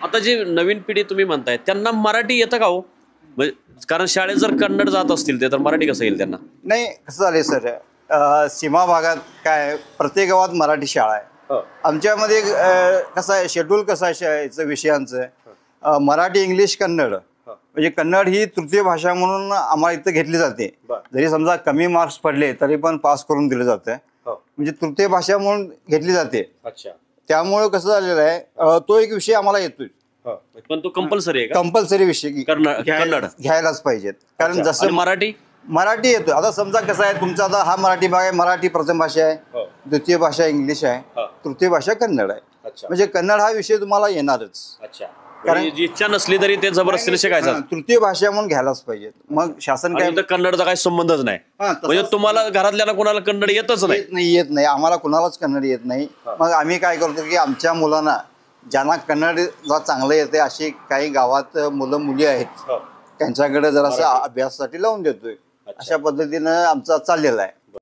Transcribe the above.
आता जी नवीन पिढी तुम्ही म्हणताय त्यांना मराठी येतं का हो? कारण शाळेत जर कन्नड जात असतील ते तर मराठी कसं येईल त्यांना? नाही, कसं झालंय सर, सीमा भागात काय प्रत्येक गावात मराठी शाळा आहे. आमच्यामध्ये कसं आहे, शेड्यूल कसं आहे शाळेचं विषयांचं, मराठी, इंग्लिश, कन्नड. म्हणजे कन्नड ही तृतीय भाषा म्हणून आम्हाला इथं घेतली जाते. जरी समजा कमी मार्क्स पडले तरी पण पास करून दिलं जातं. म्हणजे तृतीय भाषा म्हणून घेतली जाते. त्यामुळे कसं झालेलं आहे, तो एक विषय आम्हाला येतोय. पण तो कंपल्सरी आहे का? कंपल्सरी विषय कन्नड घ्यायलाच पाहिजेत. कारण जसं मराठी येतो, आता समजा कसं आहे, तुमचा आता हा मराठी भाग आहे, मराठी प्रथम भाषा आहे, द्वितीय भाषा इंग्लिश आहे, तृतीय भाषा कन्नड आहे. म्हणजे कन्नड हा विषय तुम्हाला येणारच. कारण जी इच्छा नसली तरी ते जबरदस्तीने शिकायचं. तृतीय भाषा म्हणून घ्यायलाच पाहिजे. मग शासन काय, कन्नडचा काही संबंधच नाही. म्हणजे तुम्हाला घरातल्याला कोणाला कन्नड येतच नाही? येत नाही, आम्हाला कुणालाच कन्नड येत नाही. मग आम्ही काय करतो की आमच्या मुलांना, ज्यांना कन्नड चांगलं येते अशी काही गावात मुलं मुली आहेत, त्यांच्याकडे जरासं अभ्यासासाठी लावून देतोय. अशा पद्धतीनं आमचा चाललेला आहे.